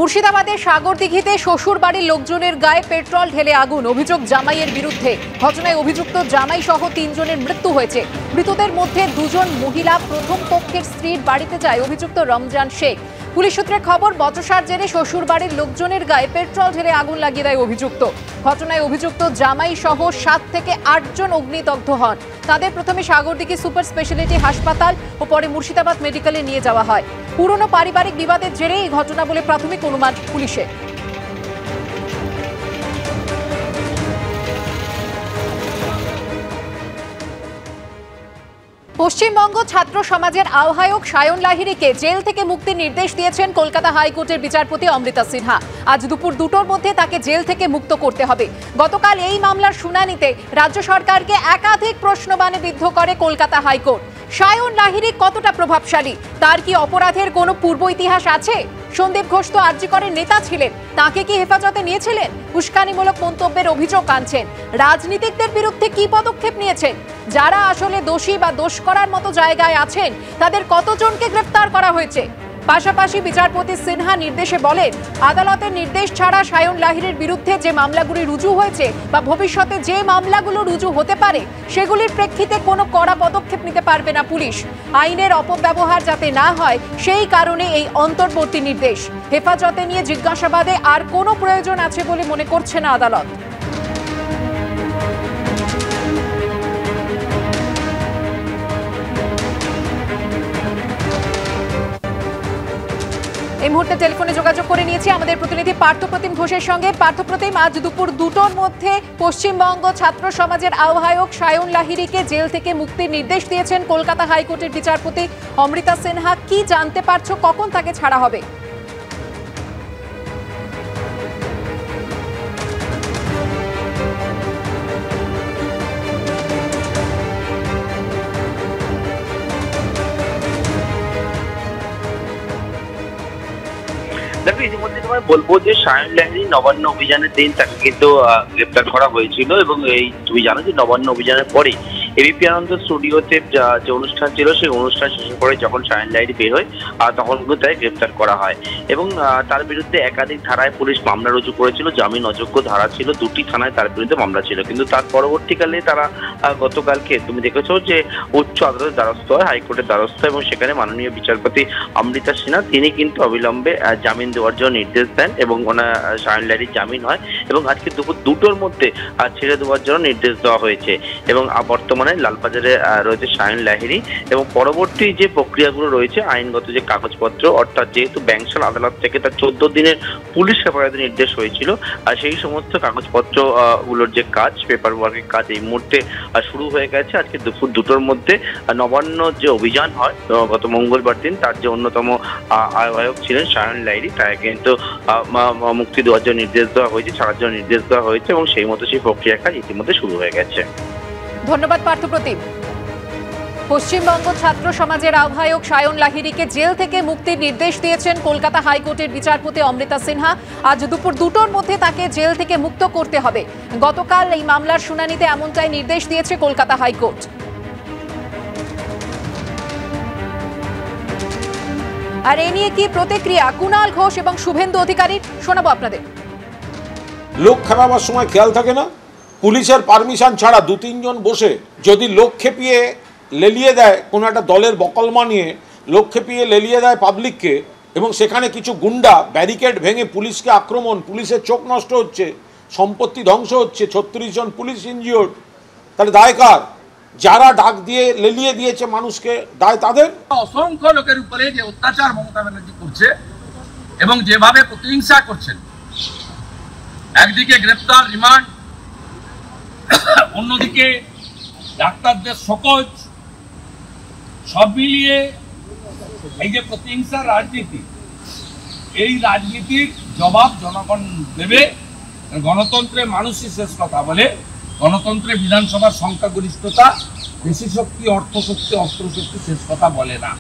মুর্শিদাবাদের সাগরদিঘিতে শ্বশুর বাড়ির লোকজনের গায়ে পেট্রোল ঢেলে আগুন, অভিযোগ জামাইয়ের বিরুদ্ধে। ঘটনায় অভিযুক্ত জামাই সহ 3 জনের মৃত্যু হয়েছে। মৃতদের মধ্যে 2 জন মহিলা। প্রথম পক্ষের স্ত্রীর বাড়িতে যায় অভিযুক্ত রমজান শেখ। পুলিশ সূত্রে খবর, বচসার জেরে শ্বশুর বাড়ির লোকজনের গায়ে পেট্রোল ঢেলে আগুন লাগিয়ে দেয় অভিযুক্ত। ঘটনায় অভিযুক্ত জামাই সহ 7 থেকে 8 জন অগ্নিদগ্ধ হন। তাদের প্রথমে সাগরদিঘি সুপার স্পেশালিটি হাসপাতাল ও পরে মুর্শিদাবাদ মেডিকেলে নিয়ে যাওয়া হয়। পুরনো পারিবারিক বিবাদের জেরে এই ঘটনা বলে প্রাথমিক অনুমান পুলিশের। পশ্চিমবঙ্গ ছাত্র সমাজের আহ্বায়ক সায়ন লাহিড়ীকে জেল থেকে মুক্তির নির্দেশ দিয়েছেন কলকাতা হাইকোর্টের বিচারপতি অমৃতা সিনহা। আজ দুপুর 2টোর মধ্যে তাকে জেল থেকে মুক্ত করতে হবে। গতকাল এই মামলার শুনানিতে রাজ্য সরকারকে একাধিক প্রশ্নবাণে বিদ্ধ করে কলকাতা হাইকোর্ট। সায়ন লাহিড়ী কতটা প্রভাবশালী, তার কি অপরাধের কোনো পূর্ব ইতিহাস আছে? সন্দীপ ঘোষ তো আরজি করের নেতা ছিলেন, তাকে কি হেফাজতে নিয়েছিলেন? উস্কানিমূলক মন্তব্যের অভিযোগ আনছেন। রাজনীতিকদের বিরুদ্ধে কি পদক্ষেপ নিয়েছেন? যারা আসলে দোষী বা দোষ করার মতো জায়গায় আছেন তাদের কতজনকে গ্রেফতার করা হয়েছে? পাশাপাশি বিচারপতি সিনহা নির্দেশে বলেন, আদালতের নির্দেশ ছাড়া সায়ন লাহিড়ীর বিরুদ্ধে যে মামলাগুলি রুজু হয়েছে বা ভবিষ্যতে যে মামলাগুলো রুজু হতে পারে সেগুলির প্রেক্ষিতে কোনো কড়া পদক্ষেপ নিতে পারবে না পুলিশ। আইনের অপব্যবহার যাতে না হয় সেই কারণে এই অন্তর্বর্তী নির্দেশ। হেফাজতে নিয়ে জিজ্ঞাসাবাদে আর কোনো প্রয়োজন আছে বলে মনে করছে না আদালত। এই মুহূর্তে টেলিফোনে যোগাযোগ করে নিয়েছি আমাদের প্রতিনিধি পার্থপ্রতিম ঘোষের সঙ্গে। পার্থপ্রতিম, আজ দুপুর 2টোর মধ্যে পশ্চিমবঙ্গ ছাত্র সমাজের আহ্বায়ক সায়ন লাহিড়ীকে জেল থেকে মুক্তির নির্দেশ দিয়েছেন কলকাতা হাইকোর্টের বিচারপতি অমৃতা সিনহা। কি জানতে পারছো, কখন তাকে ছাড়া হবে? দেখো, ইতিমধ্যে তোমায় বলবো যে সায়ন লাহিড়ী নবান্ন অভিযানের দিন তাকে কিন্তু গ্রেপ্তার করা হয়েছিল এবং এই তুমি জানো যে নবান্ন অভিযানের পরেই এবিপি আনন্দ স্টুডিওতে যে অনুষ্ঠান ছিল সেই অনুষ্ঠান শেষের পরে যখন সায়ন লাহিড়ী বের হয় তখন কিন্তু তাকে গ্রেপ্তার করা হয় এবং তার বিরুদ্ধে একাধিক ধারায় পুলিশ মামলা রুজু করেছিল। জামিন অযোগ্য ধারা ছিল, 2টি থানায় তার বিরুদ্ধে মামলা ছিল। কিন্তু তার পরবর্তীকালে তারা গতকালকে তুমি দেখেছো যে উচ্চ আদালতের দ্বারস্থ হয়, হাইকোর্টের দ্বারস্থ, এবং সেখানে মাননীয় বিচারপতি অমৃতা সিনহা তিনি কিন্তু অবিলম্বে জামিন দেওয়ার জন্য নির্দেশ দেন এবং সায়ন লাহিড়ীর জামিন হয় এবং আজকে দুপুর 2টোর মধ্যে ছেড়ে দেওয়ার জন্য নির্দেশ দেওয়া হয়েছে। এবং বর্তমানে লালবাজারে রয়েছে সায়ন লাহিড়ী এবং পরবর্তী যে প্রক্রিয়াগুলো রয়েছে আইনগত যে কাগজপত্র, অর্থাৎ যেহেতু ব্যাংশাল আদালত থেকে তার 14 দিনের পুলিশ হেফাজতের নির্দেশ হয়েছিল, সেই সমস্ত কাগজপত্র গুলোর যে কাজ, পেপার ওয়ার্কের কাজ এই মুহূর্তে শুরু হয়ে গেছে। আজকে দুপুর 2টোর মধ্যে নবান্ন যে অভিযান হয় গত মঙ্গলবার দিন, তার যে অন্যতম আহ্বায়ক ছিলেন সায়ন লাহিড়ী তাকে কিন্তু মুক্তি দেওয়ার জন্য নির্দেশ দেওয়া হয়েছে, ছাড়ার জন্য নির্দেশ দেওয়া হয়েছে এবং সেই মতো সেই প্রক্রিয়া কাজ ইতিমধ্যে শুরু হয়ে গেছে। ধন্যবাদ পার্থপ্রতিম। পশ্চিমবঙ্গ ছাত্র সমাজের আহ্বায়ক সায়ন লাহিড়ীকে জেল থেকে মুক্তির নির্দেশ দিয়েছেন কলকাতা হাইকোর্টের বিচারপতি অমৃতা সিনহা। আজ দুপুর 2টোর মধ্যে তাকে জেল থেকে মুক্ত করতে হবে। গতকাল এই মামলার শুনানিতে এমনটাই নির্দেশ দিয়েছে কলকাতা হাইকোর্ট। আর এ নিয়ে কি প্রতিক্রিয়া কুণাল ঘোষ এবং শুভেন্দু অধিকারীর, শোনাবো আপনাদের। লোক খারাপের সময় খেয়াল থাকে না, পুলিশের পারমিশন ছাড়া 2-3 জন বসে যদি লোক খেপিয়ে লেলিয়ে দেয়, কোনো একটা দলের বকলমা নিয়ে লোক খেপিয়ে লেলিয়ে দেয় পাবলিককে, এবং সেখানে কিছু গুন্ডা ব্যারিকেড ভেঙে পুলিশকে আক্রমণ, পুলিশের চোখ নষ্ট হচ্ছে, সম্পত্তি ধ্বংস হচ্ছে, 36 জন পুলিশ ইনজিওর্ড, তাহলে দায় কার? যারা ডাক দিয়ে লেলিয়ে দিয়েছে মানুষকে, দায় তাদের। অসংখ্য লোকের উপরে যে অত্যাচার মমতা ব্যানার্জি করছে এবং যেভাবে প্রতিহিংসা করছেন, একদিকে গ্রেপ্তার, রিমান্ড, অন্যদিকে ডাক্তারদের শোকজ, সব মিলিয়ে এই যে প্রতিহিংসার রাজনীতি, এই রাজনীতির জবাব জনগণ দেবে। গণতন্ত্রে মানুষই শেষ কথা বলে, গণতন্ত্রে বিধানসভার সংখ্যাগরিষ্ঠতা, বেশি শক্তি, অর্থ শক্তি, অস্ত্র শক্তি শেষ কথা বলে না।